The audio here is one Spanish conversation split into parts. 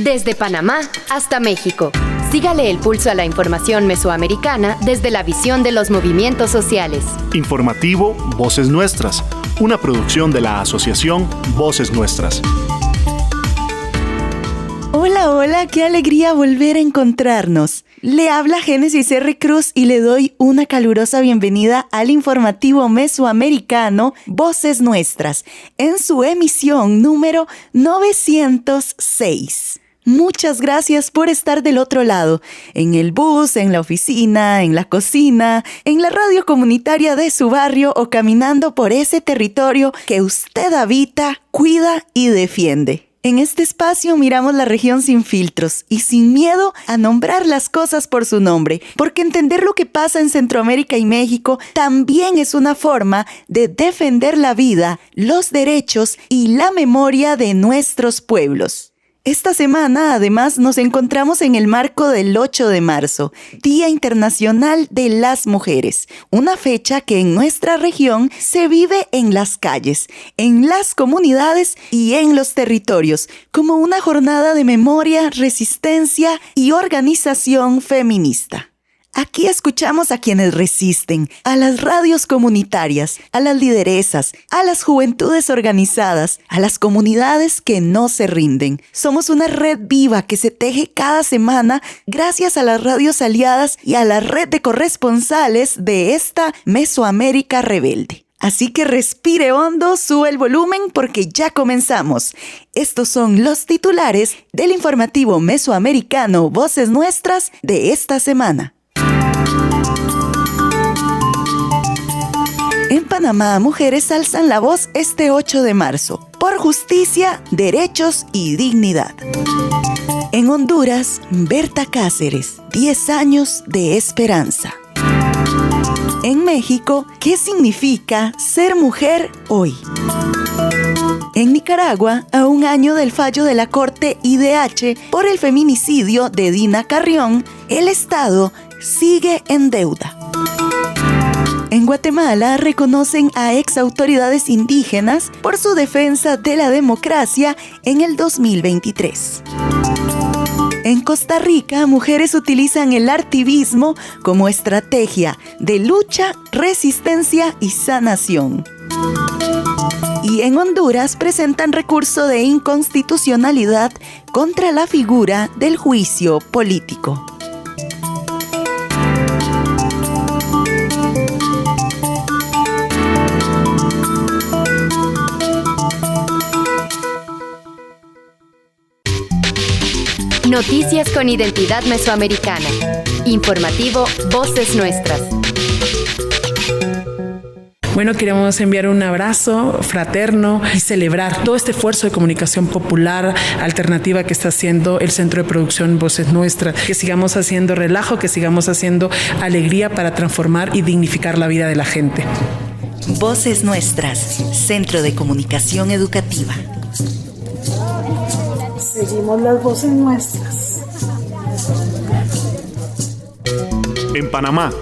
Desde Panamá hasta México. Sígale el pulso a la información mesoamericana desde la visión de los movimientos sociales. Informativo Voces Nuestras, una producción de la Asociación Voces Nuestras. Hola, hola, qué alegría volver a encontrarnos. Le habla Génesis R. Cruz y le doy una calurosa bienvenida al informativo mesoamericano Voces Nuestras, en su emisión número 906. Muchas gracias por estar del otro lado, en el bus, en la oficina, en la cocina, en la radio comunitaria de su barrio o caminando por ese territorio que usted habita, cuida y defiende. En este espacio miramos la región sin filtros y sin miedo a nombrar las cosas por su nombre, porque entender lo que pasa en Centroamérica y México también es una forma de defender la vida, los derechos y la memoria de nuestros pueblos. Esta semana, además, nos encontramos en el marco del 8 de marzo, Día Internacional de las Mujeres, una fecha que en nuestra región se vive en las calles, en las comunidades y en los territorios, como una jornada de memoria, resistencia y organización feminista. Aquí escuchamos a quienes resisten, a las radios comunitarias, a las lideresas, a las juventudes organizadas, a las comunidades que no se rinden. Somos una red viva que se teje cada semana gracias a las radios aliadas y a la red de corresponsales de esta Mesoamérica rebelde. Así que respire hondo, sube el volumen porque ya comenzamos. Estos son los titulares del informativo mesoamericano Voces Nuestras de esta semana. En Panamá, mujeres alzan la voz este 8 de marzo por justicia, derechos y dignidad. En Honduras, Berta Cáceres, 10 años de esperanza. En México, ¿qué significa ser mujer hoy? En Nicaragua, a un año del fallo de la Corte IDH por el feminicidio de Dina Carrión, el Estado sigue en deuda. En Guatemala reconocen a exautoridades indígenas por su defensa de la democracia en el 2023. En Costa Rica, mujeres utilizan el artivismo como estrategia de lucha, resistencia y sanación. Y en Honduras presentan recurso de inconstitucionalidad contra la figura del juicio político. Noticias con identidad mesoamericana. Informativo Voces Nuestras. Bueno, queremos enviar un abrazo fraterno y celebrar todo este esfuerzo de comunicación popular alternativa que está haciendo el Centro de Producción Voces Nuestras. Que sigamos haciendo relajo, que sigamos haciendo alegría para transformar y dignificar la vida de la gente. Voces Nuestras, Centro de Comunicación Educativa. Seguimos las voces nuestras. En Panamá.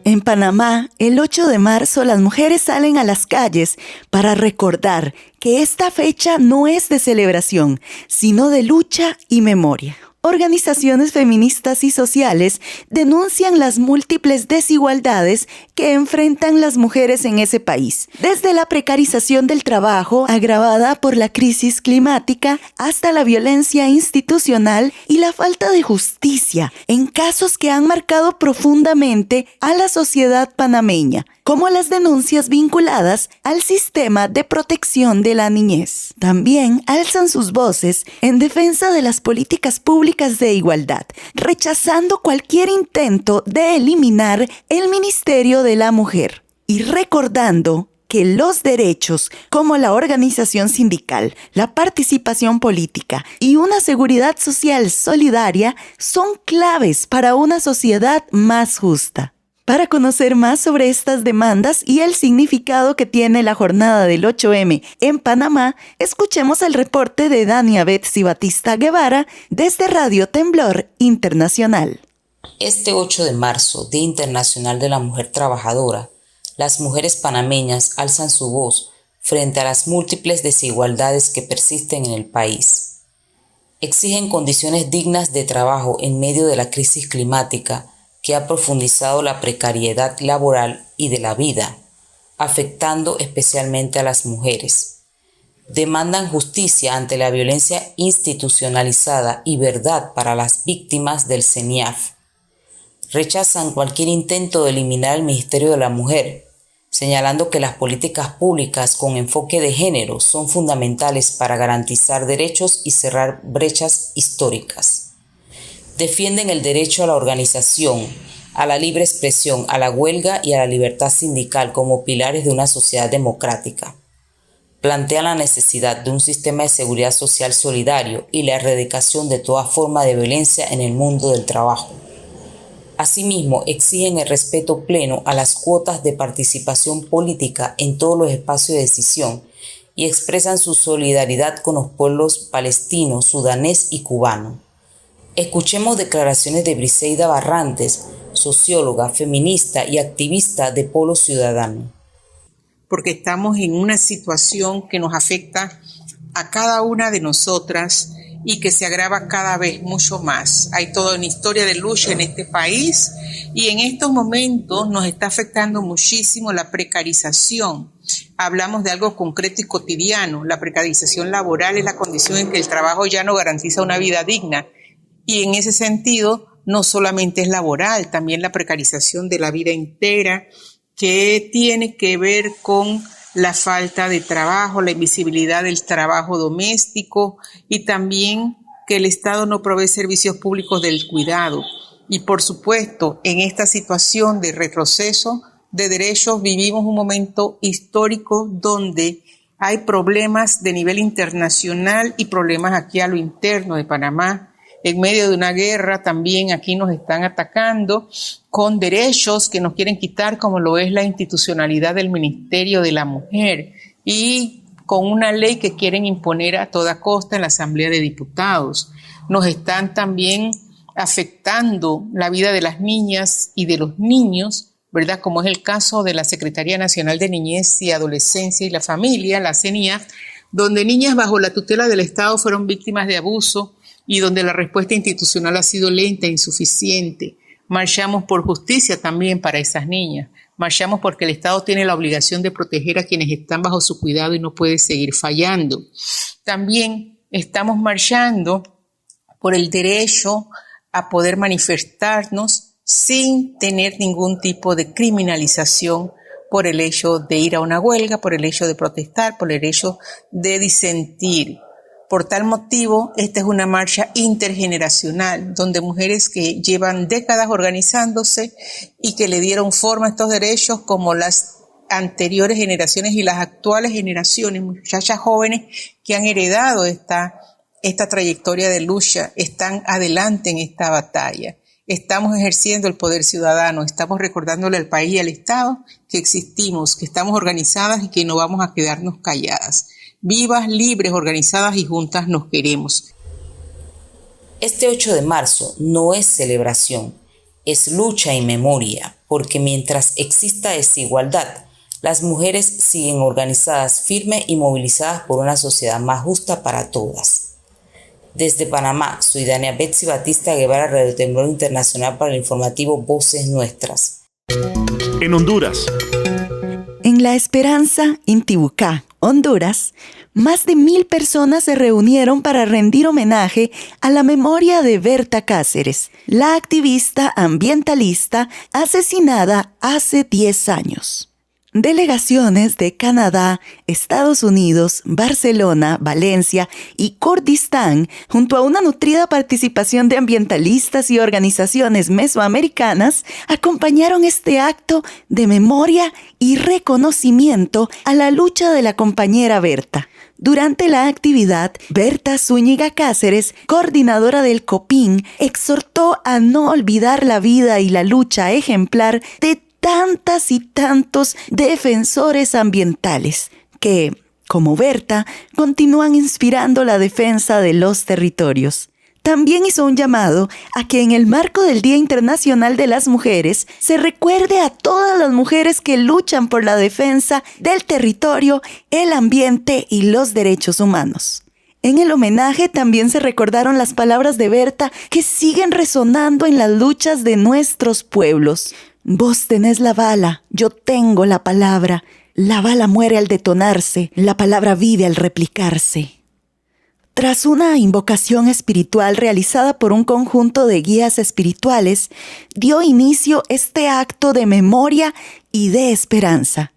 En Panamá, el 8 de marzo, las mujeres salen a las calles para recordar que esta fecha no es de celebración, sino de lucha y memoria. Organizaciones feministas y sociales denuncian las múltiples desigualdades que enfrentan las mujeres en ese país, desde la precarización del trabajo agravada por la crisis climática hasta la violencia institucional y la falta de justicia en casos que han marcado profundamente a la sociedad panameña, como las denuncias vinculadas al sistema de protección de la niñez. También alzan sus voces en defensa de las políticas públicas de igualdad, rechazando cualquier intento de eliminar el Ministerio de la Mujer y recordando que los derechos como la organización sindical, la participación política y una seguridad social solidaria son claves para una sociedad más justa. Para conocer más sobre estas demandas y el significado que tiene la jornada del 8M en Panamá, escuchemos el reporte de Dania Betsy Batista Guevara desde Radio Temblor Internacional. Este 8 de marzo, Día Internacional de la Mujer Trabajadora, las mujeres panameñas alzan su voz frente a las múltiples desigualdades que persisten en el país. Exigen condiciones dignas de trabajo en medio de la crisis climática que ha profundizado la precariedad laboral y de la vida, afectando especialmente a las mujeres. Demandan justicia ante la violencia institucionalizada y verdad para las víctimas del CENIAF. Rechazan cualquier intento de eliminar el Ministerio de la Mujer, señalando que las políticas públicas con enfoque de género son fundamentales para garantizar derechos y cerrar brechas históricas. Defienden el derecho a la organización, a la libre expresión, a la huelga y a la libertad sindical como pilares de una sociedad democrática. Plantean la necesidad de un sistema de seguridad social solidario y la erradicación de toda forma de violencia en el mundo del trabajo. Asimismo, exigen el respeto pleno a las cuotas de participación política en todos los espacios de decisión y expresan su solidaridad con los pueblos palestino, sudanés y cubano. Escuchemos declaraciones de Briseida Barrantes, socióloga, feminista y activista de Polo Ciudadano. Porque estamos en una situación que nos afecta a cada una de nosotras y que se agrava cada vez mucho más. Hay toda una historia de lucha en este país y en estos momentos nos está afectando muchísimo la precarización. Hablamos de algo concreto y cotidiano. La precarización laboral es la condición en que el trabajo ya no garantiza una vida digna. Y en ese sentido, no solamente es laboral, también la precarización de la vida entera, que tiene que ver con la falta de trabajo, la invisibilidad del trabajo doméstico y también que el Estado no provee servicios públicos del cuidado. Y por supuesto, en esta situación de retroceso de derechos vivimos un momento histórico donde hay problemas de nivel internacional y problemas aquí a lo interno de Panamá. En medio de una guerra también aquí nos están atacando con derechos que nos quieren quitar, como lo es la institucionalidad del Ministerio de la Mujer y con una ley que quieren imponer a toda costa en la Asamblea de Diputados. Nos están también afectando la vida de las niñas y de los niños, ¿verdad? Como es el caso de la Secretaría Nacional de Niñez y Adolescencia y la Familia, la CENIAF, donde niñas bajo la tutela del Estado fueron víctimas de abuso y donde la respuesta institucional ha sido lenta e insuficiente. Marchamos por justicia también para esas niñas. Marchamos porque el Estado tiene la obligación de proteger a quienes están bajo su cuidado y no puede seguir fallando. También estamos marchando por el derecho a poder manifestarnos sin tener ningún tipo de criminalización por el hecho de ir a una huelga, por el hecho de protestar, por el hecho de disentir. Por tal motivo, esta es una marcha intergeneracional, donde mujeres que llevan décadas organizándose y que le dieron forma a estos derechos, como las anteriores generaciones y las actuales generaciones, muchachas jóvenes que han heredado esta trayectoria de lucha, están adelante en esta batalla. Estamos ejerciendo el poder ciudadano, estamos recordándole al país y al Estado que existimos, que estamos organizadas y que no vamos a quedarnos calladas. Vivas, libres, organizadas y juntas nos queremos. Este 8 de marzo no es celebración, es lucha y memoria, porque mientras exista desigualdad, las mujeres siguen organizadas, firmes y movilizadas por una sociedad más justa para todas. Desde Panamá, soy Dania Betsy Batista Guevara, Radio Temblor Internacional, para el informativo Voces Nuestras. En Honduras. En La Esperanza, Intibucá, Honduras, más de 1,000 personas se reunieron para rendir homenaje a la memoria de Berta Cáceres, la activista ambientalista asesinada hace 10 años. Delegaciones de Canadá, Estados Unidos, Barcelona, Valencia y Kurdistán, junto a una nutrida participación de ambientalistas y organizaciones mesoamericanas, acompañaron este acto de memoria y reconocimiento a la lucha de la compañera Berta. Durante la actividad, Berta Zúñiga Cáceres, coordinadora del COPIN, exhortó a no olvidar la vida y la lucha ejemplar de tantas y tantos defensores ambientales que, como Berta, continúan inspirando la defensa de los territorios. También hizo un llamado a que en el marco del Día Internacional de las Mujeres se recuerde a todas las mujeres que luchan por la defensa del territorio, el ambiente y los derechos humanos. En el homenaje también se recordaron las palabras de Berta que siguen resonando en las luchas de nuestros pueblos. Vos tenés la bala, yo tengo la palabra. La bala muere al detonarse, la palabra vive al replicarse. Tras una invocación espiritual realizada por un conjunto de guías espirituales, dio inicio este acto de memoria y de esperanza.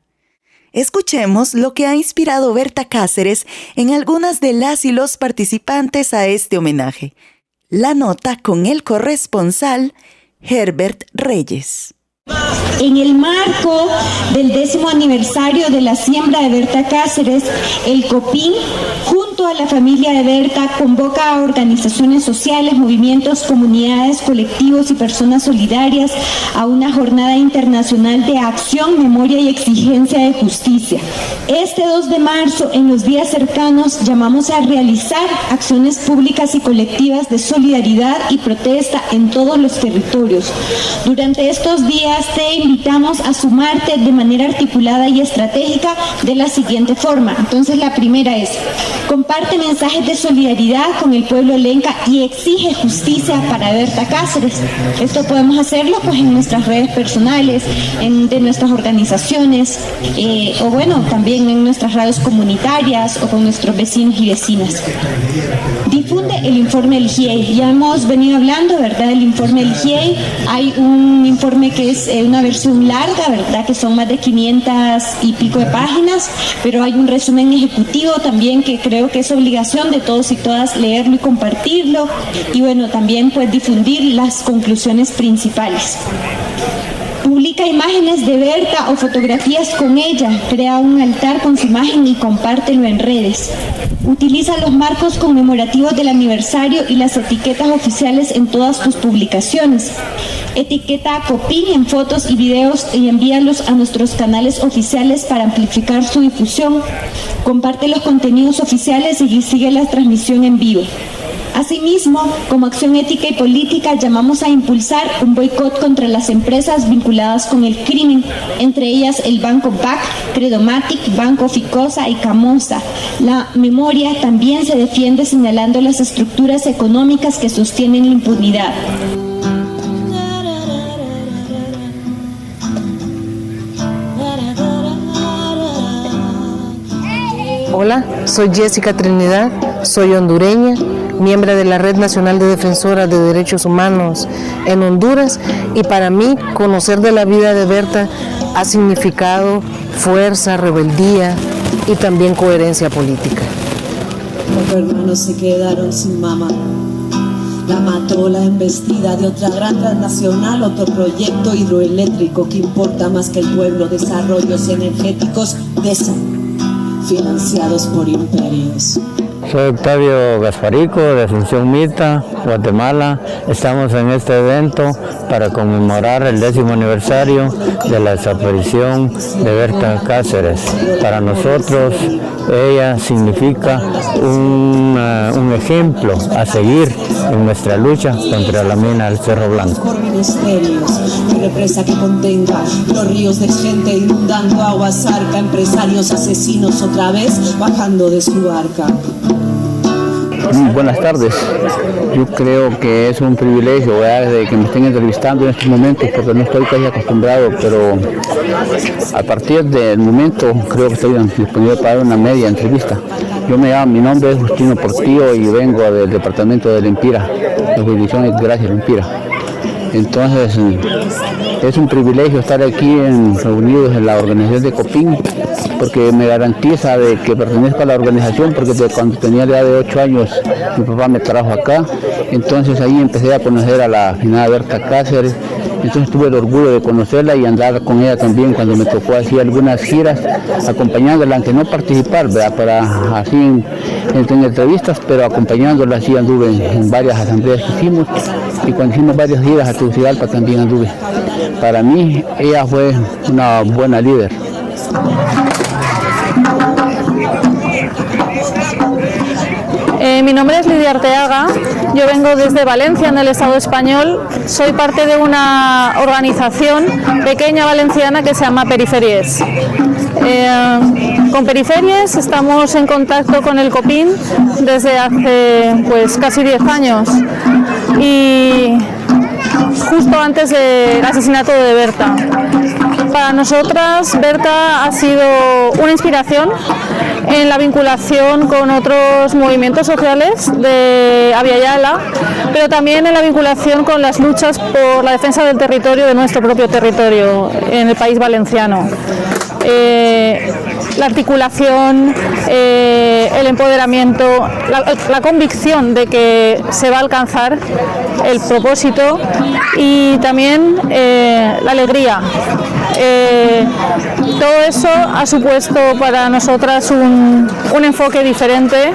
Escuchemos lo que ha inspirado Berta Cáceres en algunas de las y los participantes a este homenaje. La nota con el corresponsal Herbert Reyes. En el marco del 10º aniversario de la siembra de Berta Cáceres, el COPIN, junto a la familia de Berta, convoca a organizaciones sociales, movimientos, comunidades, colectivos y personas solidarias a una jornada internacional de acción, memoria y exigencia de justicia. Este 2 de marzo, en los días cercanos, llamamos a realizar acciones públicas y colectivas de solidaridad y protesta en todos los territorios. Durante estos días te invitamos a sumarte de manera articulada y estratégica de la siguiente forma. Entonces, la primera es: comparte mensajes de solidaridad con el pueblo lenca y exige justicia para Berta Cáceres. Esto podemos hacerlo pues en nuestras redes personales, de nuestras organizaciones, o bueno, también en nuestras radios comunitarias o con nuestros vecinos y vecinas. Difunde el informe del GIEI. Ya hemos venido hablando, ¿verdad?, del informe del GIEI. Hay un informe que es una versión larga, ¿verdad?, que son más de 500 y pico de páginas, pero hay un resumen ejecutivo también que creo que es obligación de todos y todas leerlo y compartirlo, y bueno, también pues difundir las conclusiones principales. Publica imágenes de Berta o fotografías con ella, crea un altar con su imagen y compártelo en redes. Utiliza los marcos conmemorativos del aniversario y las etiquetas oficiales en todas tus publicaciones. Etiqueta a COPIN en fotos y videos y envíalos a nuestros canales oficiales para amplificar su difusión. Comparte los contenidos oficiales y sigue la transmisión en vivo. Asimismo, como acción ética y política, llamamos a impulsar un boicot contra las empresas vinculadas con el crimen, entre ellas el Banco BAC, Credomatic, Banco Ficosa y Camosa. La memoria también se defiende señalando las estructuras económicas que sostienen la impunidad. Hola, soy Jessica Trinidad, soy hondureña, miembro de la Red Nacional de Defensoras de Derechos Humanos en Honduras, y para mí conocer de la vida de Berta ha significado fuerza, rebeldía y también coherencia política. Cuatro hermanos se quedaron sin mamá. La mató la embestida de otra gran transnacional, otro proyecto hidroeléctrico que importa más que el pueblo, desarrollos energéticos financiados por imperios. Soy Octavio Gasparico, de Asunción Mita, Guatemala. Estamos en este evento para conmemorar el 10º aniversario de la desaparición de Berta Cáceres. Para nosotros, ella significa un ejemplo a seguir en nuestra lucha contra la mina del Cerro Blanco. Por ministerios, represa que contenga los ríos de gente inundando agua zarca, empresarios asesinos otra vez bajando de su barca. Buenas tardes. Yo creo que es un privilegio, ¿verdad?, de que me estén entrevistando en estos momentos, porque no estoy casi acostumbrado, pero a partir del momento creo que estoy disponible para dar una media entrevista. Mi nombre es Justino Portillo y vengo del departamento de Lempira, de jurisdicción de Gracia Lempira. Entonces, es un privilegio estar aquí reunidos en la organización de COPIN, porque me garantiza de que pertenezco a la organización, porque cuando tenía la edad de 8 años mi papá me trajo acá. Entonces ahí empecé a conocer a la finada Berta Cáceres. Entonces tuve el orgullo de conocerla y andar con ella también cuando me tocó hacer algunas giras, acompañándola, aunque no participar, ¿verdad?, para así en entrevistas, pero acompañándola. Así anduve en varias asambleas que hicimos, y cuando hicimos varias giras a Tegucigalpa también anduve. Para mí ella fue una buena líder. Mi nombre es Lidia Arteaga, yo vengo desde Valencia, en el Estado español. Soy parte de una organización pequeña valenciana que se llama Periferies. Con Periferies estamos en contacto con el COPIN desde hace casi 10 años y justo antes del asesinato de Berta. Para nosotras, Berta ha sido una inspiración en la vinculación con otros movimientos sociales de Abya Yala, pero también en la vinculación con las luchas por la defensa del territorio, de nuestro propio territorio, en el país valenciano. La articulación, el empoderamiento, la convicción de que se va a alcanzar el propósito y también la alegría. Todo eso ha supuesto para nosotras un enfoque diferente,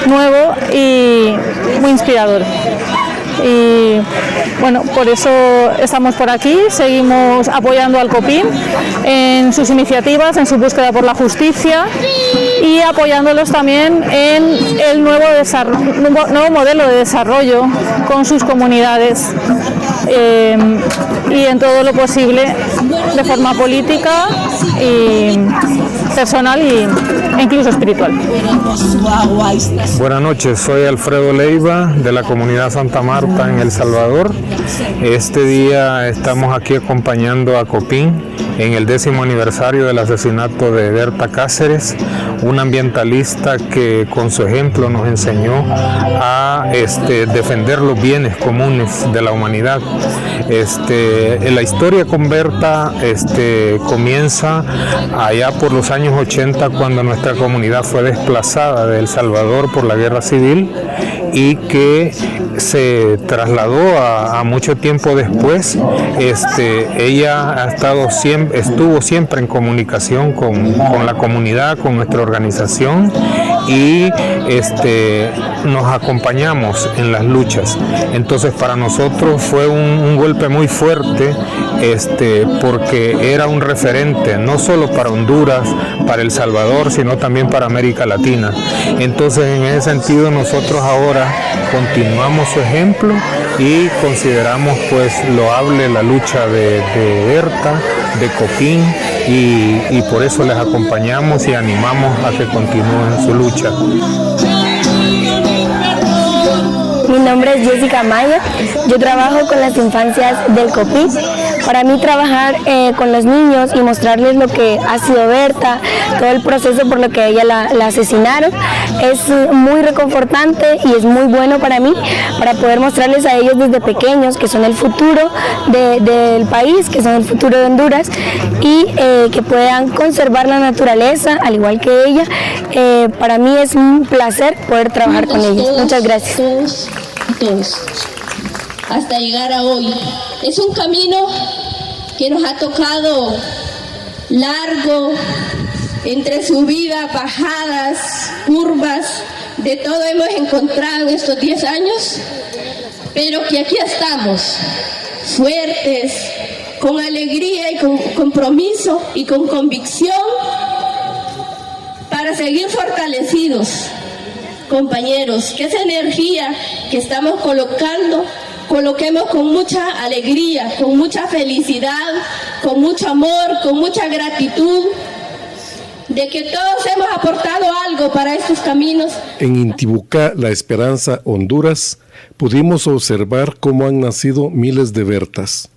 nuevo y muy inspirador. Y bueno, por eso estamos por aquí, seguimos apoyando al COPIN en sus iniciativas, en su búsqueda por la justicia y apoyándolos también en el nuevo modelo de desarrollo con sus comunidades y en todo lo posible de forma política y personal e incluso espiritual. Buenas noches, soy Alfredo Leiva de la comunidad Santa Marta en El Salvador. Este día estamos aquí acompañando a COPIN en el 10º aniversario del asesinato de Berta Cáceres, una ambientalista que con su ejemplo nos enseñó a defender los bienes comunes de la humanidad. La historia con Berta comienza allá por los años 80, cuando nuestra comunidad fue desplazada de El Salvador por la guerra civil y que se trasladó a mucho tiempo después. Ella estuvo siempre en comunicación con la comunidad, con nuestra organización y nos acompañamos en las luchas. Entonces para nosotros fue un golpe muy fuerte porque era un referente no solo para Honduras, para El Salvador, sino también para América Latina. Entonces en ese sentido nosotros ahora continuamos su ejemplo y consideramos loable la lucha de Berta, de COPIN y por eso les acompañamos y animamos a que continúen su lucha. Mi nombre es Jessica Maya, yo trabajo con las infancias del COPIN. Para mí trabajar con los niños y mostrarles lo que ha sido Berta, todo el proceso por lo que a ella la asesinaron, es muy reconfortante y es muy bueno para mí, para poder mostrarles a ellos desde pequeños que son el futuro del país, que son el futuro de Honduras y que puedan conservar la naturaleza al igual que ella. Para mí es un placer poder trabajar con ellos. Muchas gracias. Todos, hasta llegar a hoy. Es un camino que nos ha tocado largo, entre subidas, bajadas, curvas, de todo hemos encontrado en estos 10 años, pero que aquí estamos, fuertes, con alegría y con compromiso y con convicción para seguir fortalecidos. Compañeros, que esa energía que estamos coloquemos con mucha alegría, con mucha felicidad, con mucho amor, con mucha gratitud, de que todos hemos aportado algo para estos caminos. En Intibucá, La Esperanza, Honduras, pudimos observar cómo han nacido miles de Bertas.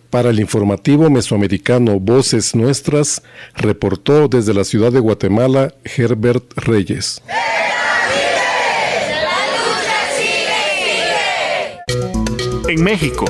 Para el informativo mesoamericano Voces Nuestras, reportó desde la ciudad de Guatemala Herbert Reyes. En México.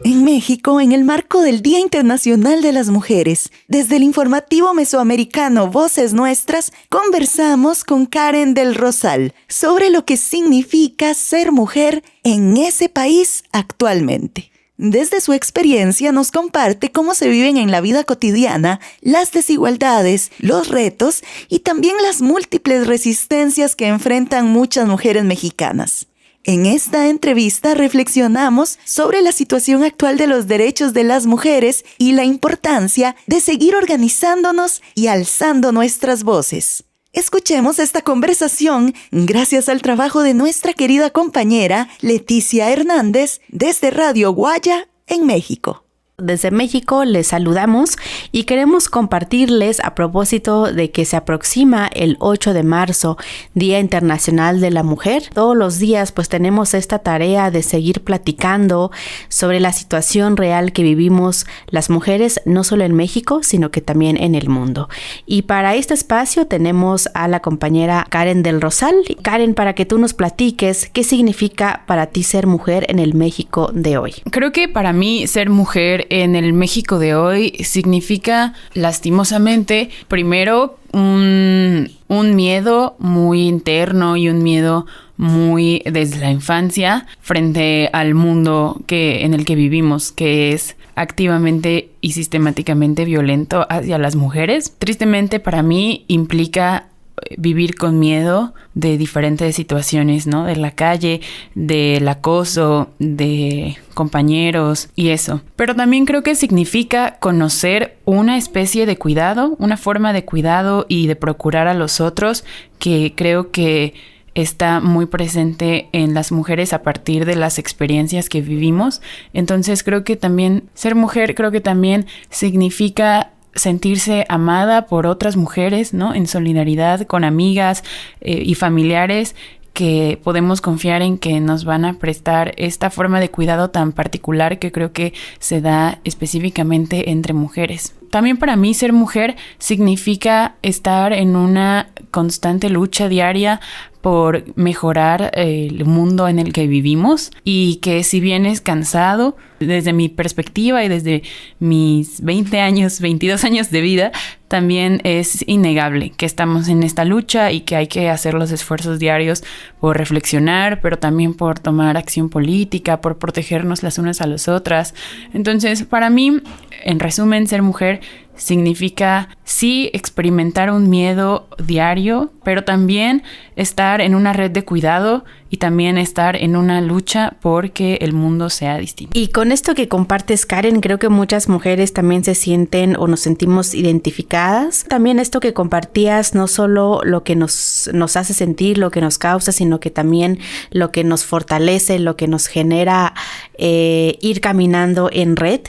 En México, en el marco del Día Internacional de las Mujeres, desde el informativo mesoamericano Voces Nuestras, conversamos con Karen del Rosal sobre lo que significa ser mujer en ese país actualmente. Desde su experiencia nos comparte cómo se viven en la vida cotidiana las desigualdades, los retos y también las múltiples resistencias que enfrentan muchas mujeres mexicanas. En esta entrevista reflexionamos sobre la situación actual de los derechos de las mujeres y la importancia de seguir organizándonos y alzando nuestras voces. Escuchemos esta conversación gracias al trabajo de nuestra querida compañera Leticia Hernández desde Radio Guaya en México. Desde México les saludamos y queremos compartirles a propósito de que se aproxima el 8 de marzo, Día Internacional de la Mujer. Todos los días pues tenemos esta tarea de seguir platicando sobre la situación real que vivimos las mujeres, no solo en México, sino que también en el mundo. Y para este espacio tenemos a la compañera Karen del Rosal. Karen, para que tú nos platiques qué significa para ti ser mujer en el México de hoy. Creo que para mí ser mujer en el México de hoy significa, lastimosamente, primero un miedo muy interno y un miedo muy desde la infancia frente al mundo en el que vivimos, que es activamente y sistemáticamente violento hacia las mujeres. Tristemente, para mí implica vivir con miedo de diferentes situaciones, ¿no? De la calle, del acoso, de compañeros y eso. Pero también creo que significa conocer una especie de cuidado, una forma de cuidado y de procurar a los otros que creo que está muy presente en las mujeres a partir de las experiencias que vivimos. Entonces creo que también ser mujer, creo que también significa sentirse amada por otras mujeres, ¿no? En solidaridad con amigas y familiares que podemos confiar en que nos van a prestar esta forma de cuidado tan particular que creo que se da específicamente entre mujeres. También para mí ser mujer significa estar en una constante lucha diaria por mejorar el mundo en el que vivimos y que si bien es cansado, desde mi perspectiva y desde mis 22 años de vida, también es innegable que estamos en esta lucha y que hay que hacer los esfuerzos diarios por reflexionar, pero también por tomar acción política, por protegernos las unas a las otras. Entonces, para mí, en resumen, ser mujer significa sí experimentar un miedo diario, pero también estar en una red de cuidado y también estar en una lucha porque el mundo sea distinto. Y con esto que compartes, Karen, creo que muchas mujeres también se sienten o nos sentimos identificadas. También esto que compartías, no solo lo que nos hace sentir, lo que nos causa, sino que también lo que nos fortalece, lo que nos genera ir caminando en red.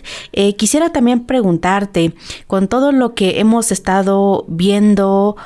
Quisiera también preguntarte, con todo lo que hemos estado viendo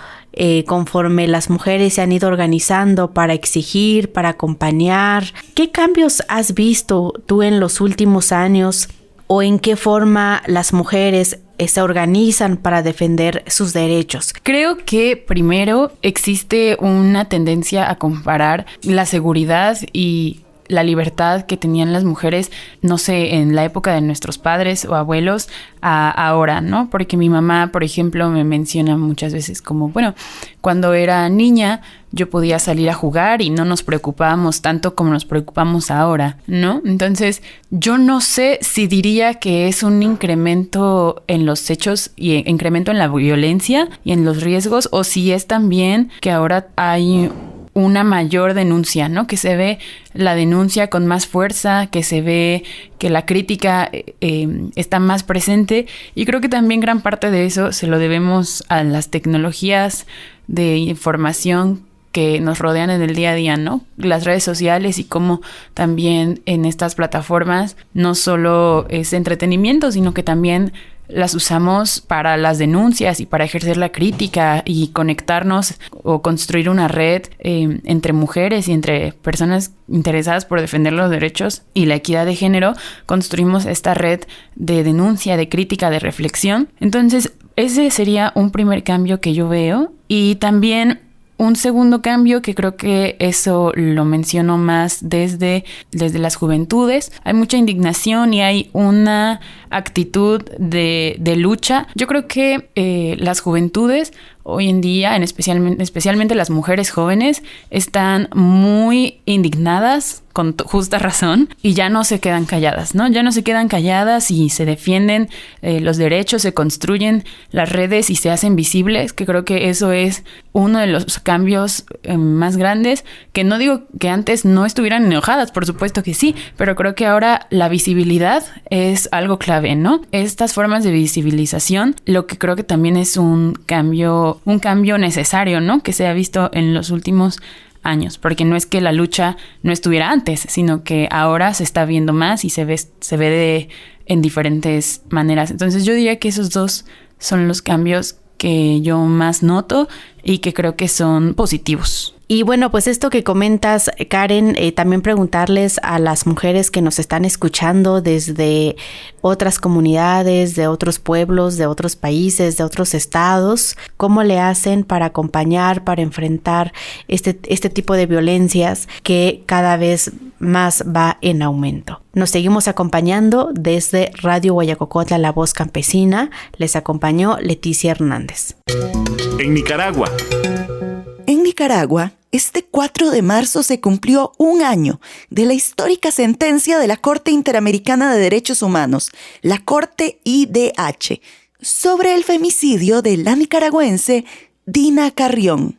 conforme las mujeres se han ido organizando para exigir, para acompañar, ¿qué cambios has visto tú en los últimos años o en qué forma las mujeres se organizan para defender sus derechos? Creo que primero existe una tendencia a comparar la seguridad y la libertad que tenían las mujeres, no sé, en la época de nuestros padres o abuelos a ahora, ¿no? Porque mi mamá, por ejemplo, me menciona muchas veces como, bueno, cuando era niña yo podía salir a jugar y no nos preocupábamos tanto como nos preocupamos ahora, ¿no? Entonces, yo no sé si diría que es un incremento en los hechos y incremento en la violencia y en los riesgos, o si es también que ahora hay una mayor denuncia, ¿no? Que se ve la denuncia con más fuerza, que se ve que la crítica está más presente, y creo que también gran parte de eso se lo debemos a las tecnologías de información que nos rodean en el día a día, ¿no? Las redes sociales y cómo también en estas plataformas no solo es entretenimiento, sino que también las usamos para las denuncias y para ejercer la crítica y conectarnos o construir una red entre mujeres y entre personas interesadas por defender los derechos y la equidad de género. Construimos esta red de denuncia, de crítica, de reflexión. Entonces, ese sería un primer cambio que yo veo. Y también un segundo cambio, que creo que eso lo menciono más desde las juventudes. Hay mucha indignación y hay una actitud de lucha. Yo creo que las juventudes hoy en día, especialmente las mujeres jóvenes, están muy indignadas con justa razón y ya no se quedan calladas, ¿no? Ya no se quedan calladas y se defienden los derechos, se construyen las redes y se hacen visibles, que creo que eso es uno de los cambios más grandes, que no digo que antes no estuvieran enojadas, por supuesto que sí, pero creo que ahora la visibilidad es algo clave, ¿no? Estas formas de visibilización, lo que creo que también es un cambio sido un cambio necesario, ¿no? Que se ha visto en los últimos años, porque no es que la lucha no estuviera antes, sino que ahora se está viendo más y se ve en diferentes maneras. Entonces yo diría que esos dos son los cambios que yo más noto y que creo que son positivos. Y bueno, pues esto que comentas, Karen, también preguntarles a las mujeres que nos están escuchando desde otras comunidades, de otros pueblos, de otros países, de otros estados, cómo le hacen para acompañar, para enfrentar este tipo de violencias que cada vez más va en aumento. Nos seguimos acompañando desde Radio Guayacocotla, La Voz Campesina. Les acompañó Leticia Hernández. En Nicaragua. En Nicaragua, este 4 de marzo se cumplió un año de la histórica sentencia de la Corte Interamericana de Derechos Humanos, la Corte IDH, sobre el femicidio de la nicaragüense Dina Carrión.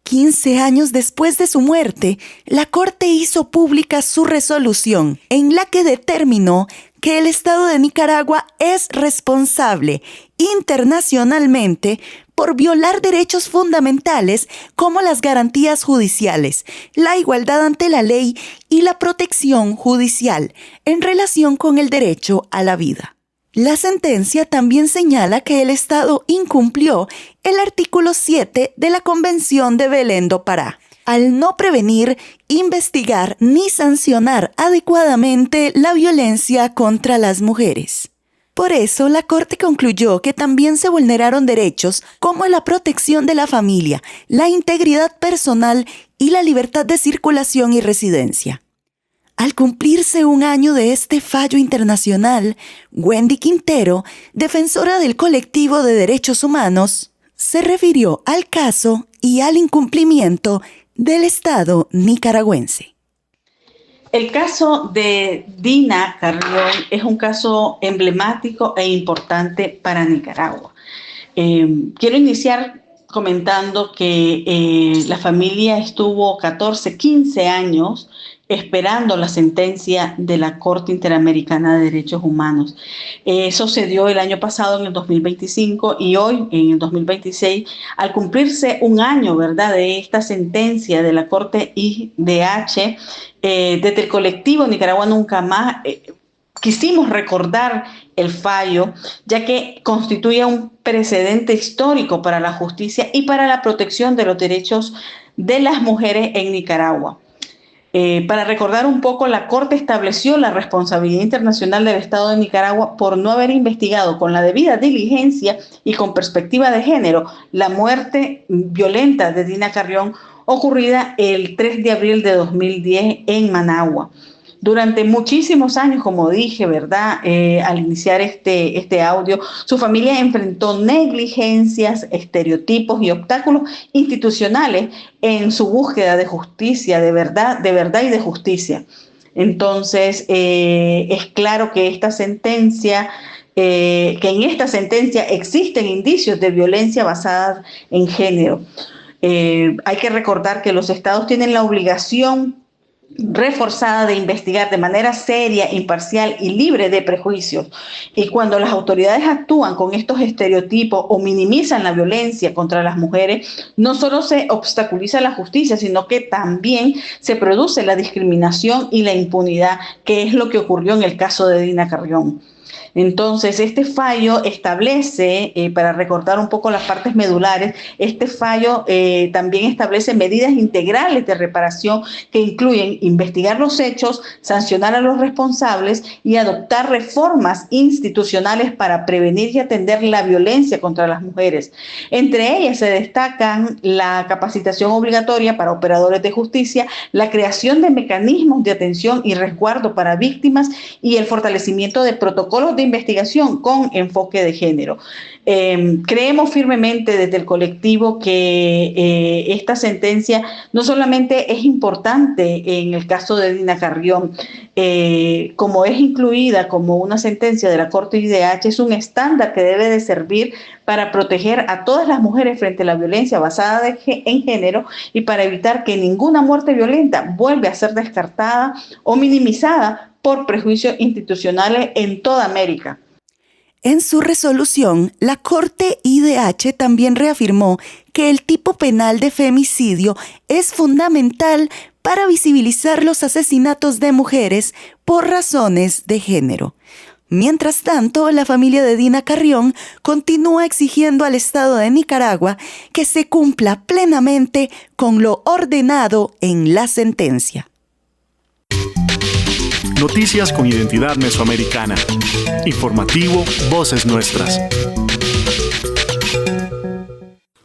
15 años después de su muerte, la Corte hizo pública su resolución, en la que determinó que el Estado de Nicaragua es responsable internacionalmente por violar derechos fundamentales como las garantías judiciales, la igualdad ante la ley y la protección judicial en relación con el derecho a la vida. La sentencia también señala que el Estado incumplió el artículo 7 de la Convención de Belén do Pará, al no prevenir, investigar ni sancionar adecuadamente la violencia contra las mujeres. Por eso, la Corte concluyó que también se vulneraron derechos como la protección de la familia, la integridad personal y la libertad de circulación y residencia. Al cumplirse un año de este fallo internacional, Wendy Quintero, defensora del colectivo de derechos humanos, se refirió al caso y al incumplimiento del Estado nicaragüense. El caso de Dina Carrión es un caso emblemático e importante para Nicaragua. Quiero iniciar comentando que la familia estuvo 14, 15 años esperando la sentencia de la Corte Interamericana de Derechos Humanos. Eso se dio el año pasado, en el 2025, y hoy, en el 2026, al cumplirse un año, ¿verdad?, de esta sentencia de la Corte IDH, desde el colectivo Nicaragua Nunca Más, quisimos recordar el fallo, ya que constituye un precedente histórico para la justicia y para la protección de los derechos de las mujeres en Nicaragua. Para recordar un poco, la Corte estableció la responsabilidad internacional del Estado de Nicaragua por no haber investigado con la debida diligencia y con perspectiva de género la muerte violenta de Dina Carrión ocurrida el 3 de abril de 2010 en Managua. Durante muchísimos años, como dije, ¿verdad? Al iniciar este audio, su familia enfrentó negligencias, estereotipos y obstáculos institucionales en su búsqueda de justicia, de verdad y de justicia. Entonces, es claro que esta sentencia, que en esta sentencia existen indicios de violencia basada en género. Hay que recordar que los estados tienen la obligación reforzada de investigar de manera seria, imparcial y libre de prejuicios. Y cuando las autoridades actúan con estos estereotipos o minimizan la violencia contra las mujeres, no solo se obstaculiza la justicia, sino que también se produce la discriminación y la impunidad, que es lo que ocurrió en el caso de Dina Carrión. Entonces, este fallo establece, para recordar un poco las partes medulares, este fallo también establece medidas integrales de reparación que incluyen investigar los hechos, sancionar a los responsables y adoptar reformas institucionales para prevenir y atender la violencia contra las mujeres. Entre ellas se destacan la capacitación obligatoria para operadores de justicia, la creación de mecanismos de atención y resguardo para víctimas y el fortalecimiento de protocolos de investigación con enfoque de género. Creemos firmemente desde el colectivo que esta sentencia no solamente es importante en el caso de Dina Carrión, como es incluida como una sentencia de la Corte IDH, es un estándar que debe de servir para proteger a todas las mujeres frente a la violencia basada en género y para evitar que ninguna muerte violenta vuelva a ser descartada o minimizada por prejuicios institucionales en toda América. En su resolución, la Corte IDH también reafirmó que el tipo penal de femicidio es fundamental para visibilizar los asesinatos de mujeres por razones de género. Mientras tanto, la familia de Dina Carrión continúa exigiendo al Estado de Nicaragua que se cumpla plenamente con lo ordenado en la sentencia. Noticias con identidad mesoamericana. Informativo Voces Nuestras.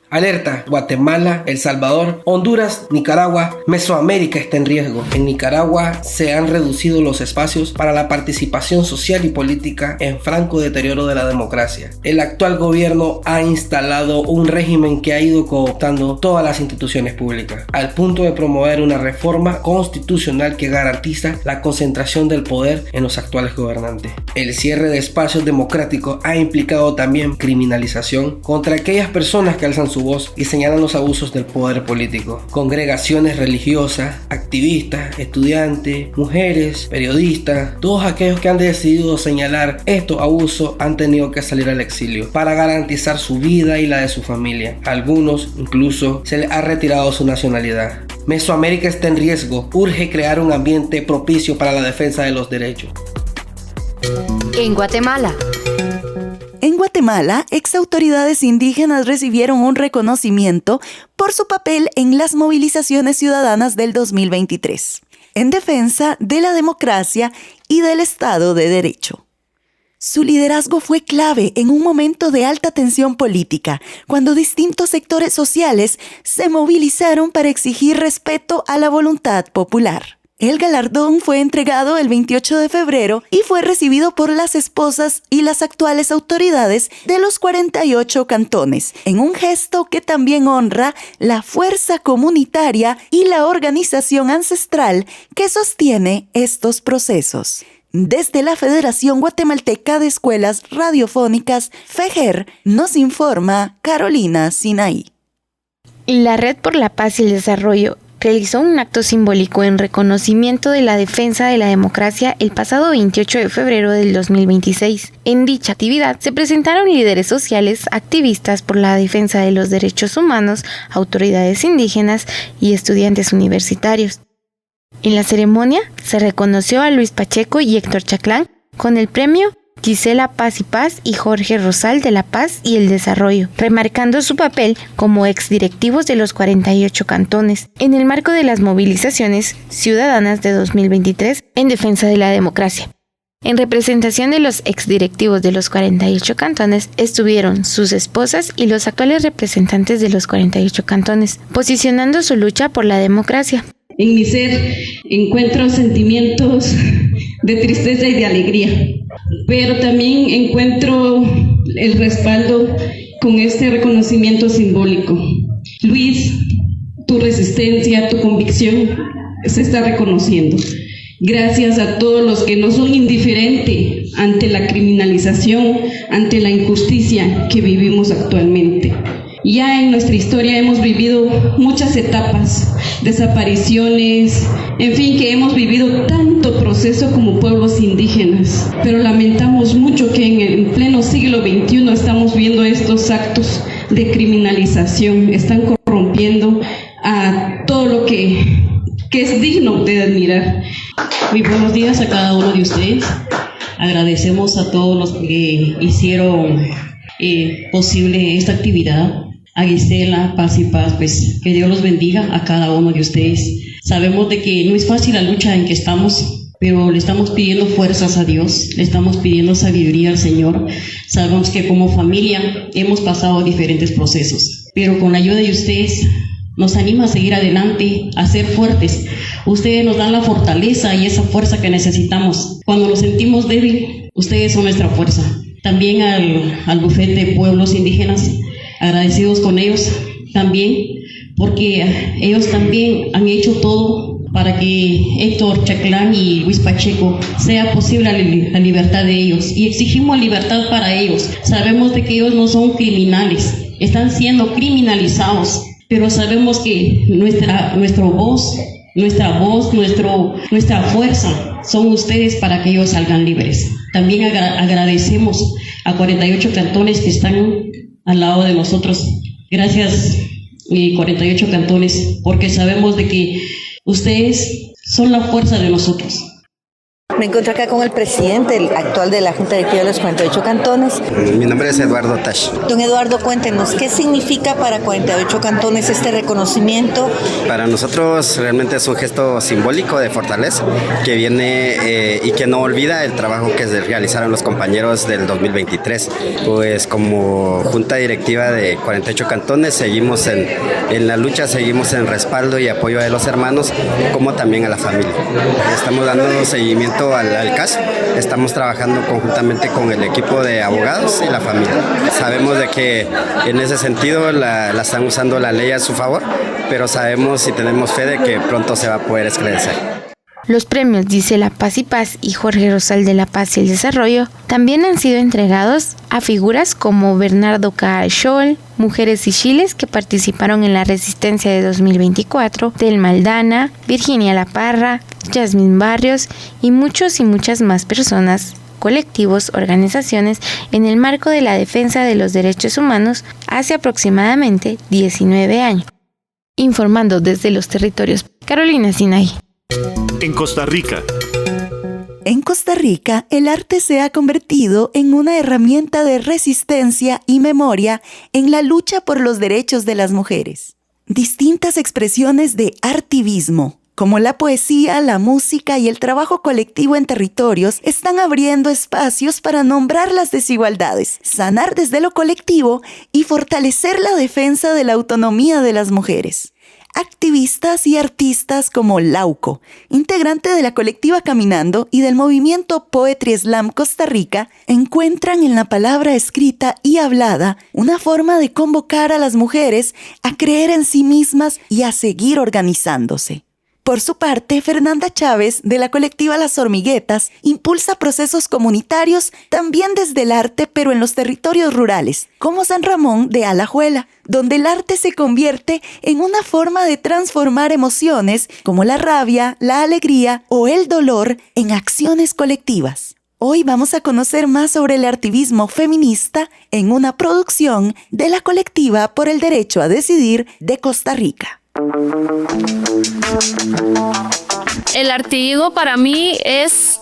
Alerta: Guatemala, El Salvador, Honduras, Nicaragua, Mesoamérica está en riesgo. En Nicaragua se han reducido los espacios para la participación social y política en franco deterioro de la democracia. El actual gobierno ha instalado un régimen que ha ido cooptando todas las instituciones públicas, al punto de promover una reforma constitucional que garantiza la concentración del poder en los actuales gobernantes. El cierre de espacios democráticos ha implicado también criminalización contra aquellas personas que alzan su voz y señalan los abusos del poder político. Congregaciones religiosas, activistas, estudiantes, mujeres, periodistas, todos aquellos que han decidido señalar estos abusos han tenido que salir al exilio para garantizar su vida y la de su familia. A algunos incluso se les ha retirado su nacionalidad. Mesoamérica está en riesgo. Urge crear un ambiente propicio para la defensa de los derechos. En Guatemala. En Guatemala, exautoridades indígenas recibieron un reconocimiento por su papel en las movilizaciones ciudadanas del 2023, en defensa de la democracia y del Estado de Derecho. Su liderazgo fue clave en un momento de alta tensión política, cuando distintos sectores sociales se movilizaron para exigir respeto a la voluntad popular. El galardón fue entregado el 28 de febrero y fue recibido por las esposas y las actuales autoridades de los 48 cantones, en un gesto que también honra la fuerza comunitaria y la organización ancestral que sostiene estos procesos. Desde la Federación Guatemalteca de Escuelas Radiofónicas, FEGER, nos informa Carolina Sinaí. La Red por la Paz y el Desarrollo realizó un acto simbólico en reconocimiento de la defensa de la democracia el pasado 28 de febrero del 2026. En dicha actividad se presentaron líderes sociales, activistas por la defensa de los derechos humanos, autoridades indígenas y estudiantes universitarios. En la ceremonia se reconoció a Luis Pacheco y Héctor Chaclán con el premio Gisela Paz y Paz y Jorge Rosal de la Paz y el Desarrollo, remarcando su papel como exdirectivos de los 48 cantones, en el marco de las movilizaciones ciudadanas de 2023 en defensa de la democracia. En representación de los exdirectivos de los 48 cantones estuvieron sus esposas y los actuales representantes de los 48 cantones, posicionando su lucha por la democracia. En mi ser encuentro sentimientos de tristeza y de alegría, pero también encuentro el respaldo con este reconocimiento simbólico. Luis, tu resistencia, tu convicción se está reconociendo. Gracias a todos los que no son indiferentes ante la criminalización, ante la injusticia que vivimos actualmente. Ya en nuestra historia hemos vivido muchas etapas, desapariciones, en fin, que hemos vivido tanto proceso como pueblos indígenas. Pero lamentamos mucho que en el pleno siglo XXI estamos viendo estos actos de criminalización. Están corrompiendo a todo lo que es digno de admirar. Muy buenos días a cada uno de ustedes. Agradecemos a todos los que hicieron posible esta actividad. A Gisela, Paz y Paz, pues que Dios los bendiga a cada uno de ustedes. Sabemos de que no es fácil la lucha en que estamos, pero le estamos pidiendo fuerzas a Dios, le estamos pidiendo sabiduría al Señor. Sabemos que como familia hemos pasado diferentes procesos, pero con la ayuda de ustedes nos anima a seguir adelante, a ser fuertes. Ustedes nos dan la fortaleza y esa fuerza que necesitamos. Cuando nos sentimos débiles, ustedes son nuestra fuerza. También al bufete de pueblos indígenas, agradecidos con ellos también, porque ellos también han hecho todo para que Héctor Chaclán y Luis Pacheco sea posible la libertad de ellos, y exigimos libertad para ellos. Sabemos de que ellos no son criminales, están siendo criminalizados, pero sabemos que nuestra voz nuestra voz, nuestra fuerza son ustedes para que ellos salgan libres. También agradecemos a 48 cantones que están al lado de nosotros. Gracias, 48 cantones, porque sabemos de que ustedes son la fuerza de nosotros. Me encuentro acá con el presidente actual de la Junta Directiva de los 48 cantones. Mi nombre es Eduardo Tash. Don Eduardo, cuéntenos, ¿qué significa para 48 cantones este reconocimiento? Para nosotros realmente es un gesto simbólico de fortaleza que viene y que no olvida el trabajo que realizaron los compañeros del 2023. Pues como Junta Directiva de 48 cantones seguimos en la lucha, seguimos en respaldo y apoyo a los hermanos, como también a la familia. Estamos dando seguimiento al caso. Estamos trabajando conjuntamente con el equipo de abogados y la familia. Sabemos de que en ese sentido la están usando la ley a su favor, pero sabemos y tenemos fe de que pronto se va a poder esclarecer. Los premios Dice La Paz y Paz y Jorge Rosal de la Paz y el Desarrollo también han sido entregados a figuras como Bernardo Scholl, Mujeres y Chiles que participaron en la Resistencia de 2024, Del Maldana, Virginia La Parra, Yasmín Barrios y muchos y muchas más personas, colectivos, organizaciones en el marco de la defensa de los derechos humanos hace aproximadamente 19 años. Informando desde los territorios, Carolina Sinaí. En Costa Rica. En Costa Rica, el arte se ha convertido en una herramienta de resistencia y memoria en la lucha por los derechos de las mujeres. Distintas expresiones de artivismo, como la poesía, la música y el trabajo colectivo en territorios, están abriendo espacios para nombrar las desigualdades, sanar desde lo colectivo y fortalecer la defensa de la autonomía de las mujeres. Activistas y artistas como Lauco, integrante de la colectiva Caminando y del movimiento Poetry Slam Costa Rica, encuentran en la palabra escrita y hablada una forma de convocar a las mujeres a creer en sí mismas y a seguir organizándose. Por su parte, Fernanda Chávez, de la colectiva Las Hormiguetas, impulsa procesos comunitarios también desde el arte, pero en los territorios rurales, como San Ramón de Alajuela, donde el arte se convierte en una forma de transformar emociones como la rabia, la alegría o el dolor en acciones colectivas. Hoy vamos a conocer más sobre el activismo feminista en una producción de la colectiva por el derecho a decidir de Costa Rica. El artivismo para mí es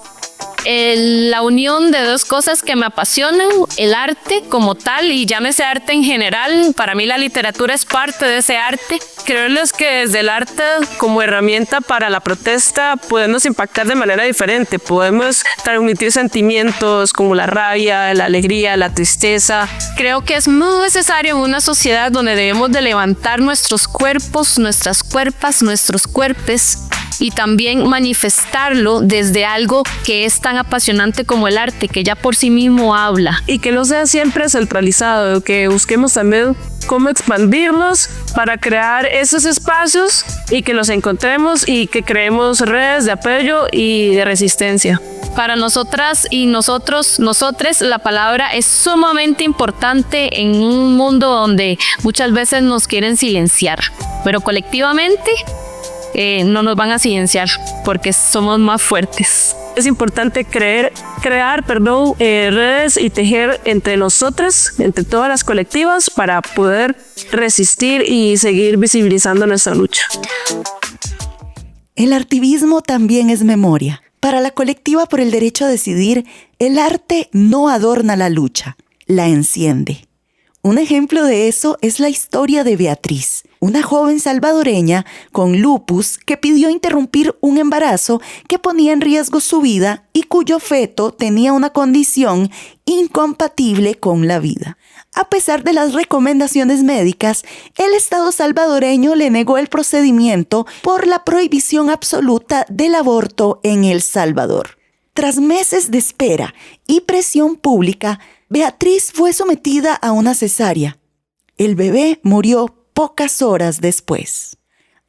la unión de dos cosas que me apasionan, el arte como tal y llámese arte en general. Para mí la literatura es parte de ese arte. Creerles que desde el arte como herramienta para la protesta podemos impactar de manera diferente, podemos transmitir sentimientos como la rabia, la alegría, la tristeza. Creo que es muy necesario en una sociedad donde debemos de levantar nuestros cuerpos, nuestras cuerpas, nuestros cuerpos y también manifestarlo desde algo que es tan apasionante como el arte, que ya por sí mismo habla. Y que no sea siempre centralizado, que busquemos también cómo expandirlos para crear esos espacios y que los encontremos y que creemos redes de apoyo y de resistencia. Para nosotras y nosotres, la palabra es sumamente importante en un mundo donde muchas veces nos quieren silenciar, pero colectivamente no nos van a silenciar porque somos más fuertes. Es importante crear redes y tejer entre nosotras, entre todas las colectivas, para poder resistir y seguir visibilizando nuestra lucha. El artivismo también es memoria. Para la colectiva por el derecho a decidir, el arte no adorna la lucha, la enciende. Un ejemplo de eso es la historia de Beatriz, una joven salvadoreña con lupus que pidió interrumpir un embarazo que ponía en riesgo su vida y cuyo feto tenía una condición incompatible con la vida. A pesar de las recomendaciones médicas, el Estado salvadoreño le negó el procedimiento por la prohibición absoluta del aborto en El Salvador. Tras meses de espera y presión pública, Beatriz fue sometida a una cesárea. El bebé murió pocas horas después.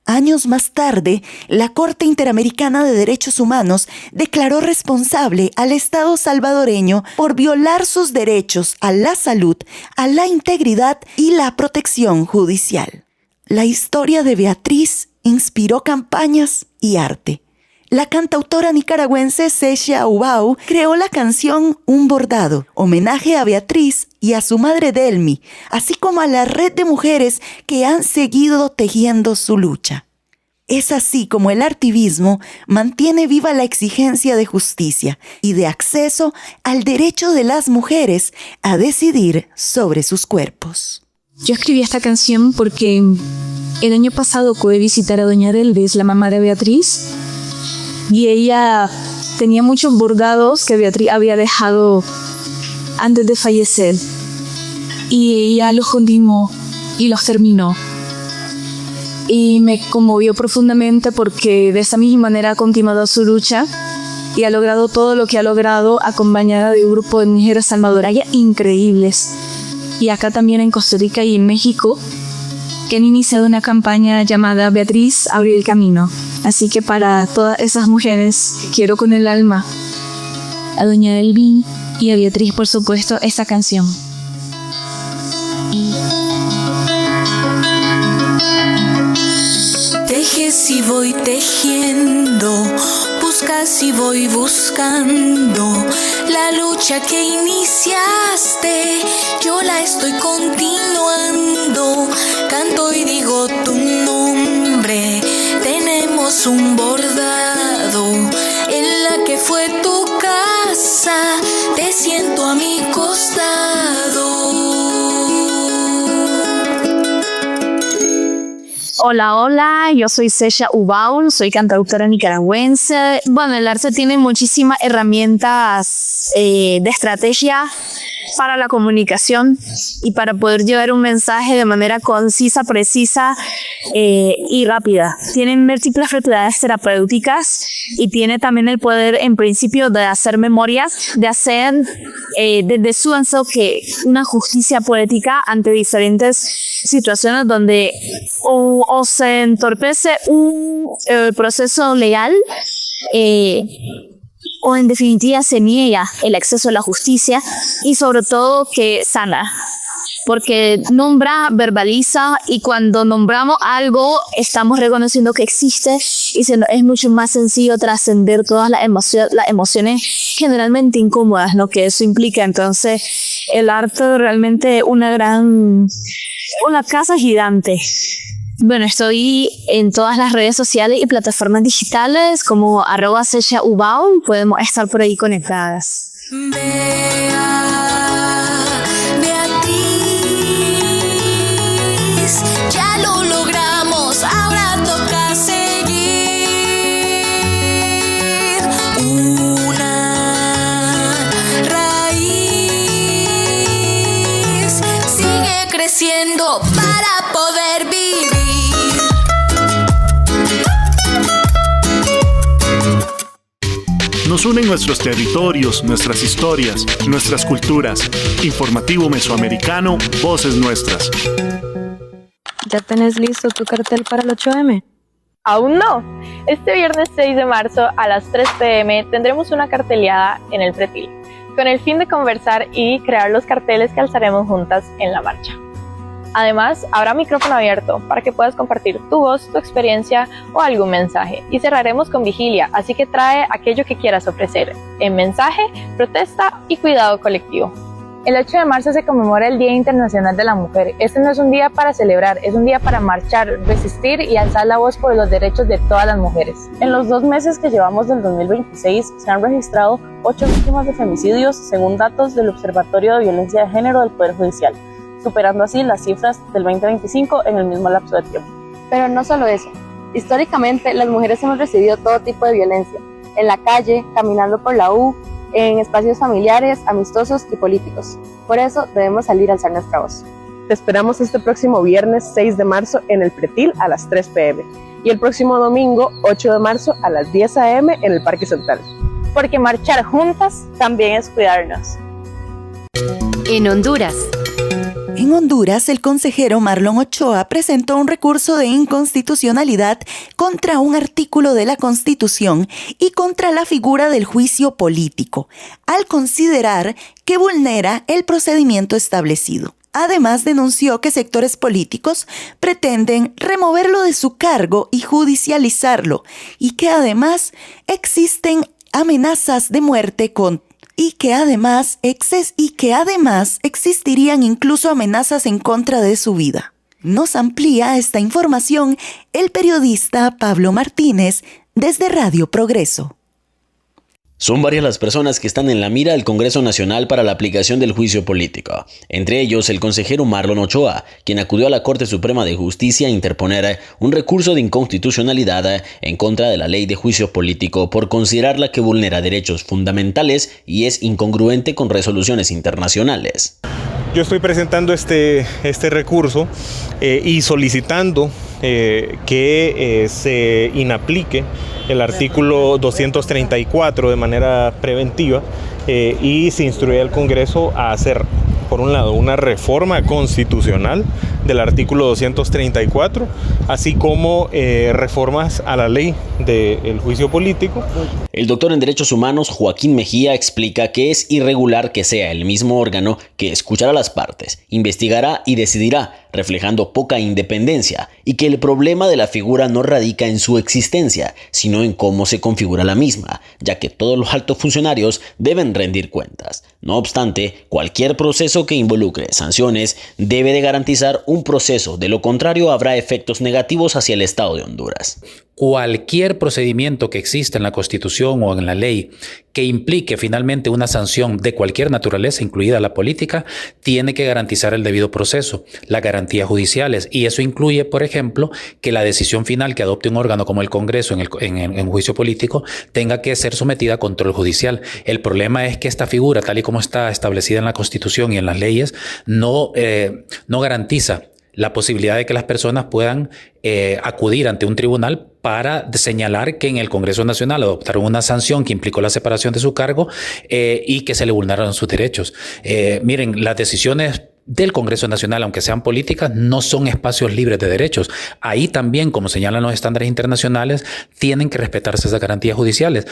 Años más tarde, la Corte Interamericana de Derechos Humanos declaró responsable al Estado salvadoreño por violar sus derechos a la salud, a la integridad y la protección judicial. La historia de Beatriz inspiró campañas y arte. La cantautora nicaragüense Sesha Ubao creó la canción Un Bordado, homenaje a Beatriz y a su madre Delmi, así como a la red de mujeres que han seguido tejiendo su lucha. Es así como el artivismo mantiene viva la exigencia de justicia y de acceso al derecho de las mujeres a decidir sobre sus cuerpos. Yo escribí esta canción porque el año pasado pude visitar a doña Delvis, la mamá de Beatriz, y ella tenía muchos bordados que Beatriz había dejado antes de fallecer. Y ella los continuó y los terminó. Y me conmovió profundamente porque de esa misma manera ha continuado su lucha y ha logrado todo lo que ha logrado acompañada de un grupo de mujeres salvadoreñas increíbles. Y acá también en Costa Rica y en México, que han iniciado una campaña llamada Beatriz, abrir el camino. Así que para todas esas mujeres, quiero con el alma a doña Delvi y a Beatriz, por supuesto, esta canción. Tejes y voy tejiendo, buscas y voy buscando. La lucha que iniciaste, yo la estoy continuando. Canto y digo tu nombre, tenemos un bordado en la que fue tu casa, te siento a mi costado. Hola, hola, yo soy Sesha Ubao, soy cantautora nicaragüense. Bueno, el arte tiene muchísimas herramientas de estrategia para la comunicación y para poder llevar un mensaje de manera concisa, precisa y rápida. Tiene múltiples propiedades terapéuticas y tiene también el poder, en principio, de hacer memorias, de hacer desde su enfoque una justicia poética ante diferentes situaciones donde o se entorpece un proceso legal o en definitiva se niega el acceso a la justicia y sobre todo que sana. Porque nombra, verbaliza y cuando nombramos algo estamos reconociendo que existe y es mucho más sencillo trascender todas las emociones generalmente incómodas, lo que eso implica. Entonces el arte realmente es una casa gigante. Bueno, estoy en todas las redes sociales y plataformas digitales como @SeshaUbao. Podemos estar por ahí conectadas. Beatriz, ya lo logramos, ahora toca seguir. Una raíz sigue creciendo para poder vivir. Nos unen nuestros territorios, nuestras historias, nuestras culturas. Informativo Mesoamericano, Voces Nuestras. ¿Ya tenés listo tu cartel para el 8M? Aún no. Este viernes 6 de marzo a las 3 p.m. tendremos una carteleada en el Pretil, con el fin de conversar y crear los carteles que alzaremos juntas en la marcha. Además, habrá micrófono abierto para que puedas compartir tu voz, tu experiencia o algún mensaje. Y cerraremos con vigilia, así que trae aquello que quieras ofrecer en mensaje, protesta y cuidado colectivo. El 8 de marzo se conmemora el Día Internacional de la Mujer. Este no es un día para celebrar, es un día para marchar, resistir y alzar la voz por los derechos de todas las mujeres. En los 2 meses que llevamos del 2026 se han registrado 8 víctimas de femicidios según datos del Observatorio de Violencia de Género del Poder Judicial, superando así las cifras del 2025 en el mismo lapso de tiempo. Pero no solo eso. Históricamente, las mujeres hemos recibido todo tipo de violencia. En la calle, caminando por la U, en espacios familiares, amistosos y políticos. Por eso debemos salir a alzar nuestra voz. Te esperamos este próximo viernes 6 de marzo en el Pretil a las 3 p.m. y el próximo domingo 8 de marzo a las 10 a.m. en el Parque Central. Porque marchar juntas también es cuidarnos. En Honduras. En Honduras, el consejero Marlon Ochoa presentó un recurso de inconstitucionalidad contra un artículo de la Constitución y contra la figura del juicio político, al considerar que vulnera el procedimiento establecido. Además, denunció que sectores políticos pretenden removerlo de su cargo y judicializarlo, y que además existen amenazas de muerte y que además existirían incluso amenazas en contra de su vida. Nos amplía esta información el periodista Pablo Martínez desde Radio Progreso. Son varias las personas que están en la mira del Congreso Nacional para la aplicación del juicio político. Entre ellos, el consejero Marlon Ochoa, quien acudió a la Corte Suprema de Justicia a interponer un recurso de inconstitucionalidad en contra de la ley de juicio político por considerarla que vulnera derechos fundamentales y es incongruente con resoluciones internacionales. Yo estoy presentando este recurso y solicitando que se inaplique el artículo 234 de manera preventiva y se instruye al Congreso a hacer, por un lado, una reforma constitucional del artículo 234, así como reformas a la ley del juicio político. El doctor en Derechos Humanos Joaquín Mejía explica que es irregular que sea el mismo órgano que escuchará las partes, investigará y decidirá, reflejando poca independencia, y que el problema de la figura no radica en su existencia, sino en cómo se configura la misma, ya que todos los altos funcionarios deben rendir cuentas. No obstante, cualquier proceso que involucre sanciones debe de garantizar un proceso, de lo contrario habrá efectos negativos hacia el Estado de Honduras. Cualquier procedimiento que exista en la Constitución o en la ley que implique finalmente una sanción de cualquier naturaleza, incluida la política, tiene que garantizar el debido proceso, las garantías judiciales, y eso incluye, por ejemplo, que la decisión final que adopte un órgano como el Congreso en juicio político tenga que ser sometida a control judicial. El problema es que esta figura, tal y como está establecida en la Constitución y en las leyes, no garantiza la posibilidad de que las personas puedan acudir ante un tribunal para señalar que en el Congreso Nacional adoptaron una sanción que implicó la separación de su cargo y que se le vulneraron sus derechos. Miren, las decisiones del Congreso Nacional, aunque sean políticas, no son espacios libres de derechos. Ahí también, como señalan los estándares internacionales, tienen que respetarse esas garantías judiciales.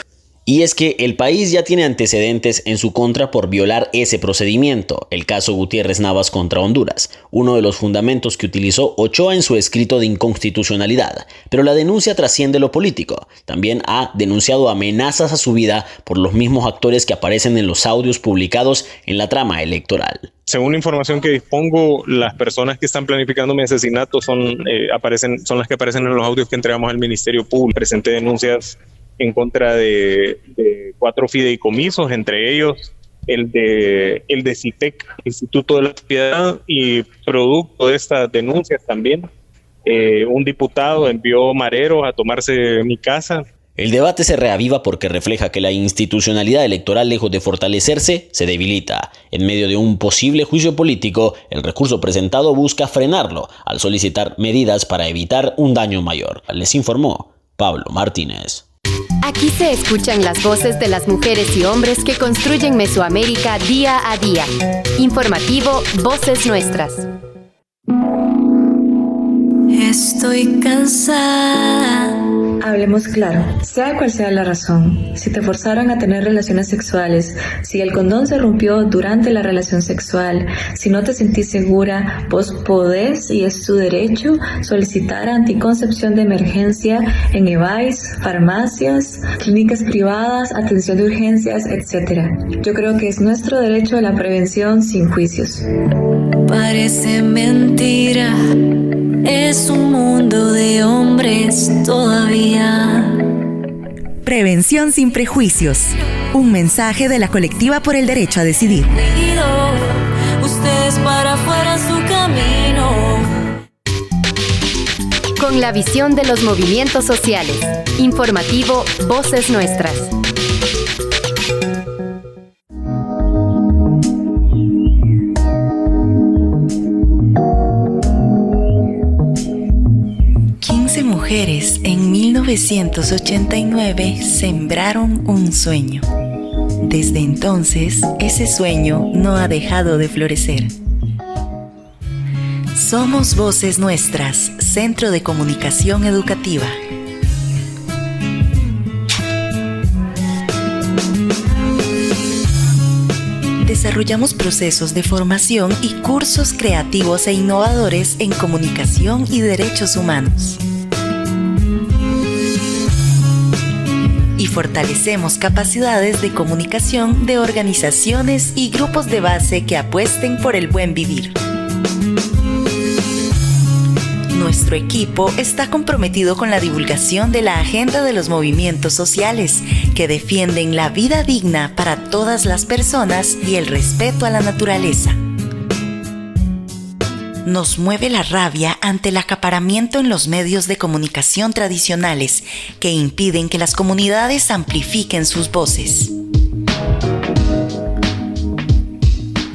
Y es que el país ya tiene antecedentes en su contra por violar ese procedimiento, el caso Gutiérrez Navas contra Honduras, uno de los fundamentos que utilizó Ochoa en su escrito de inconstitucionalidad. Pero la denuncia trasciende lo político. También ha denunciado amenazas a su vida por los mismos actores que aparecen en los audios publicados en la trama electoral. Según la información que dispongo, las personas que están planificando mi asesinato son las que aparecen en los audios que entregamos al Ministerio Público. Presenté denuncias en contra de 4 fideicomisos, entre ellos el de CITEC, Instituto de la Piedad, y producto de estas denuncias también, un diputado envió mareros a tomarse mi casa. El debate se reaviva porque refleja que la institucionalidad electoral, lejos de fortalecerse, se debilita. En medio de un posible juicio político, el recurso presentado busca frenarlo al solicitar medidas para evitar un daño mayor. Les informó Pablo Martínez. Aquí se escuchan las voces de las mujeres y hombres que construyen Mesoamérica día a día. Informativo Voces Nuestras. Estoy cansada. Hablemos claro, sea cual sea la razón, si te forzaron a tener relaciones sexuales, si el condón se rompió durante la relación sexual, si no te sentís segura, vos podés, y es tu derecho, solicitar anticoncepción de emergencia en EVAIS, farmacias, clínicas privadas, atención de urgencias, etc. Yo creo que es nuestro derecho a la prevención sin juicios. Parece mentira, es un mundo de hombres todavía. Prevención sin prejuicios. Un mensaje de la Colectiva por el Derecho a Decidir. Ustedes para afuera su camino. Con la visión de los movimientos sociales. Informativo Voces Nuestras. Mujeres en 1989 sembraron un sueño. Desde entonces, ese sueño no ha dejado de florecer. Somos Voces Nuestras, Centro de Comunicación Educativa. desarrollamos procesos de formación y cursos creativos e innovadores en comunicación y derechos humanos. Y fortalecemos capacidades de comunicación de organizaciones y grupos de base que apuesten por el buen vivir. Nuestro equipo está comprometido con la divulgación de la agenda de los movimientos sociales que defienden la vida digna para todas las personas y el respeto a la naturaleza. Nos mueve la rabia ante el acaparamiento en los medios de comunicación tradicionales que impiden que las comunidades amplifiquen sus voces.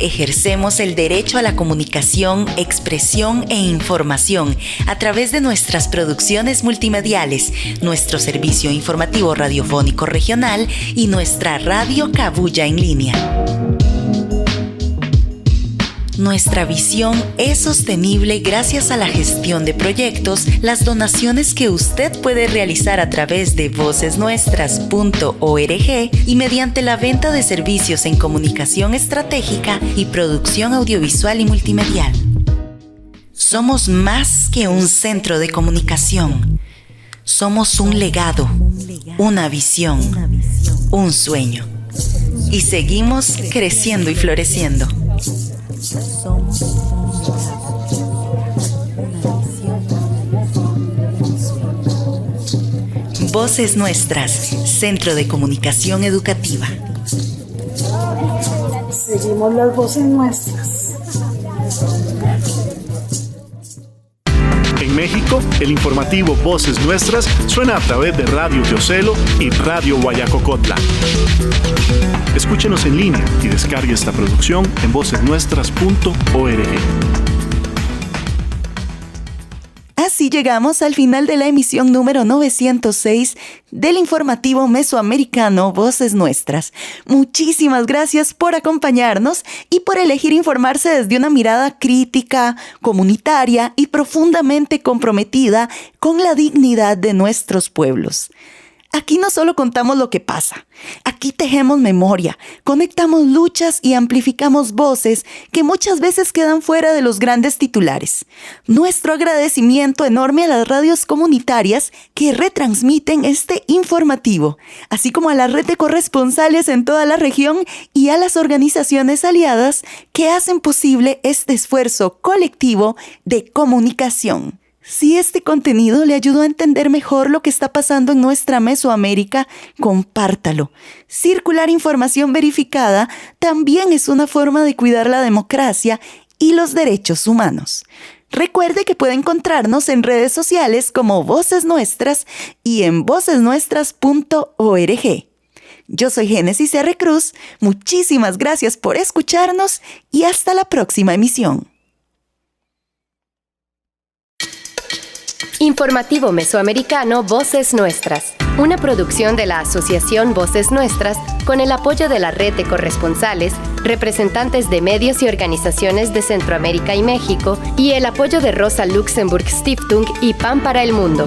Ejercemos el derecho a la comunicación, expresión e información a través de nuestras producciones multimediales, nuestro servicio informativo radiofónico regional y nuestra radio Cabuya en línea. Nuestra visión es sostenible gracias a la gestión de proyectos, las donaciones que usted puede realizar a través de vocesnuestras.org y mediante la venta de servicios en comunicación estratégica y producción audiovisual y multimedial. Somos más que un centro de comunicación. Somos un legado, una visión, un sueño. Y seguimos creciendo y floreciendo. Voces Nuestras, Centro de Comunicación Educativa. Seguimos las voces nuestras. En México, el informativo Voces Nuestras suena a través de Radio Teocelo y Radio Guayacocotla. Escúchenos en línea y descargue esta producción en vocesnuestras.org. Así llegamos al final de la emisión número 906 del informativo mesoamericano Voces Nuestras. Muchísimas gracias por acompañarnos y por elegir informarse desde una mirada crítica, comunitaria y profundamente comprometida con la dignidad de nuestros pueblos. Aquí no solo contamos lo que pasa, aquí tejemos memoria, conectamos luchas y amplificamos voces que muchas veces quedan fuera de los grandes titulares. Nuestro agradecimiento enorme a las radios comunitarias que retransmiten este informativo, así como a la red de corresponsales en toda la región y a las organizaciones aliadas que hacen posible este esfuerzo colectivo de comunicación. Si este contenido le ayudó a entender mejor lo que está pasando en nuestra Mesoamérica, compártalo. Circular información verificada también es una forma de cuidar la democracia y los derechos humanos. Recuerde que puede encontrarnos en redes sociales como Voces Nuestras y en vocesnuestras.org. Yo soy Génesis R. Cruz, muchísimas gracias por escucharnos y hasta la próxima emisión. Informativo Mesoamericano Voces Nuestras, una producción de la Asociación Voces Nuestras con el apoyo de la red de corresponsales, representantes de medios y organizaciones de Centroamérica y México y el apoyo de Rosa Luxemburg Stiftung y Pan para el Mundo.